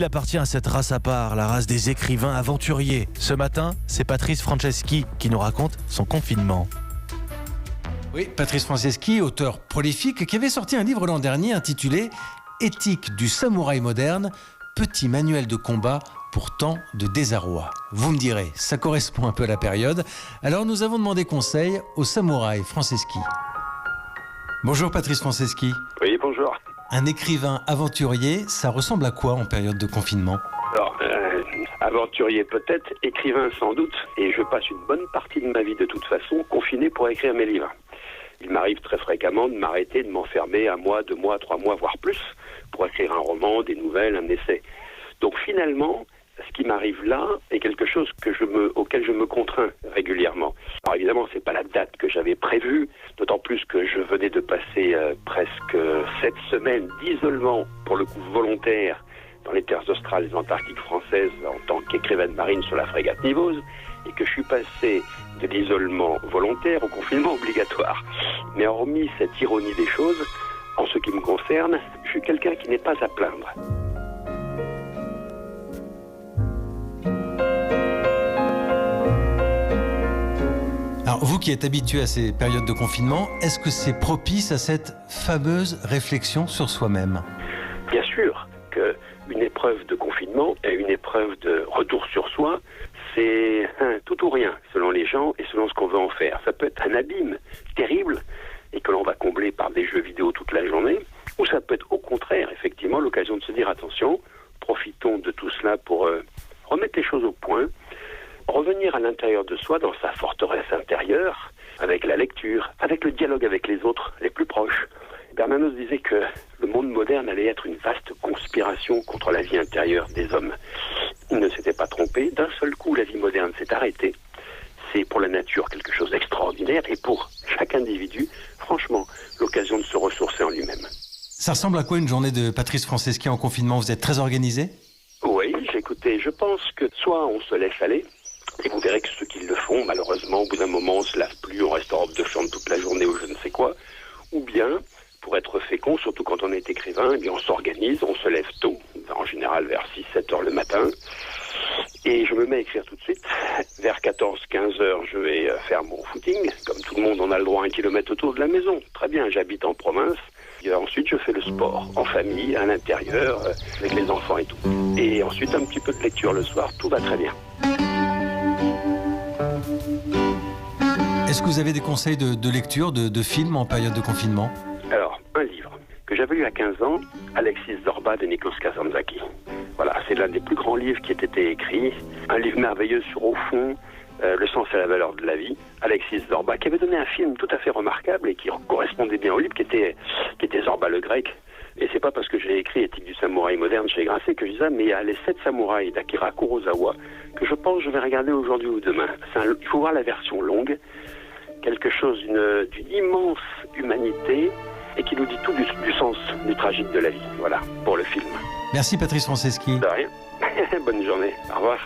Il appartient à cette race à part, la race des écrivains aventuriers. Ce matin, c'est Patrice Franceschi qui nous raconte son confinement. Oui, Patrice Franceschi, auteur prolifique, qui avait sorti un livre l'an dernier intitulé « Éthique du samouraï moderne, petit manuel de combat pour tant de désarroi ». Vous me direz, ça correspond un peu à la période. Alors nous avons demandé conseil au samouraï Franceschi. Bonjour Patrice Franceschi. Oui, bonjour. Un écrivain aventurier, ça ressemble à quoi en période de confinement ? Alors, aventurier peut-être, écrivain sans doute, et je passe une bonne partie de ma vie de toute façon confiné pour écrire mes livres. Il m'arrive très fréquemment de m'arrêter, de m'enfermer 1 mois, 2 mois, 3 mois, voire plus, pour écrire un roman, des nouvelles, un essai. Donc finalement, ce qui m'arrive là est quelque chose auquel je me contrains régulièrement. Alors évidemment, c'est pas la date que j'avais prévue, d'autant plus que je venais de passer presque 7 semaines d'isolement, pour le coup volontaire, dans les terres australes et antarctiques françaises en tant qu'écrivaine marine sur la frégate Nivose, et que je suis passé de l'isolement volontaire au confinement obligatoire. Mais hormis cette ironie des choses, en ce qui me concerne, je suis quelqu'un qui n'est pas à plaindre. Alors vous qui êtes habitué à ces périodes de confinement, est-ce que c'est propice à cette fameuse réflexion sur soi-même ? Bien sûr qu'une épreuve de confinement et une épreuve de retour sur soi, c'est tout ou rien selon les gens et selon ce qu'on veut en faire. Ça peut être un abîme terrible et que l'on va combler par des jeux vidéo toute la journée, ou ça peut être au contraire effectivement l'occasion de se dire attention, profitons de tout cela pour remettre les choses au point, revenir à l'intérieur de soi, dans sa forteresse intérieure, avec la lecture, avec le dialogue avec les autres, les plus proches. Bernanos disait que le monde moderne allait être une vaste conspiration contre la vie intérieure des hommes. Il ne s'était pas trompé. D'un seul coup, la vie moderne s'est arrêtée. C'est pour la nature quelque chose d'extraordinaire et pour chaque individu, franchement, l'occasion de se ressourcer en lui-même. Ça ressemble à quoi une journée de Patrice Franceschi en confinement ? Vous êtes très organisé ? Oui, écoutez, je pense que soit on se laisse aller, et vous verrez que ceux qui le font, malheureusement, au bout d'un moment, on se lave plus, on reste en robe de chambre toute la journée ou je ne sais quoi. Ou bien, pour être fécond, surtout quand on est écrivain, eh bien on s'organise, on se lève tôt, en général vers 6-7 heures le matin. Et je me mets à écrire tout de suite. Vers 14-15 heures, je vais faire mon footing. Comme tout le monde, on a le droit à 1 kilomètre autour de la maison. Très bien, j'habite en province. Et ensuite, je fais le sport, en famille, à l'intérieur, avec les enfants et tout. Et ensuite, un petit peu de lecture le soir. Tout va très bien. Est-ce que vous avez des conseils de lecture, de films en période de confinement ? Alors, un livre que j'avais lu à 15 ans, Alexis Zorba de Nikos Kazantzakis. Voilà, c'est l'un des plus grands livres qui ait été écrit. Un livre merveilleux sur, au fond, le sens et la valeur de la vie. Alexis Zorba, qui avait donné un film tout à fait remarquable et qui correspondait bien au livre, qui était Zorba le grec. Et c'est pas parce que j'ai écrit Éthique du samouraï moderne chez Grasset que je dis ça, mais il y a les 7 samouraïs d'Akira Kurosawa que je pense que je vais regarder aujourd'hui ou demain. Il faut voir la version longue, quelque chose d'une immense humanité et qui nous dit tout du sens du tragique de la vie. Voilà, pour le film. Merci Patrice Franceschi. De rien. Bonne journée. Au revoir.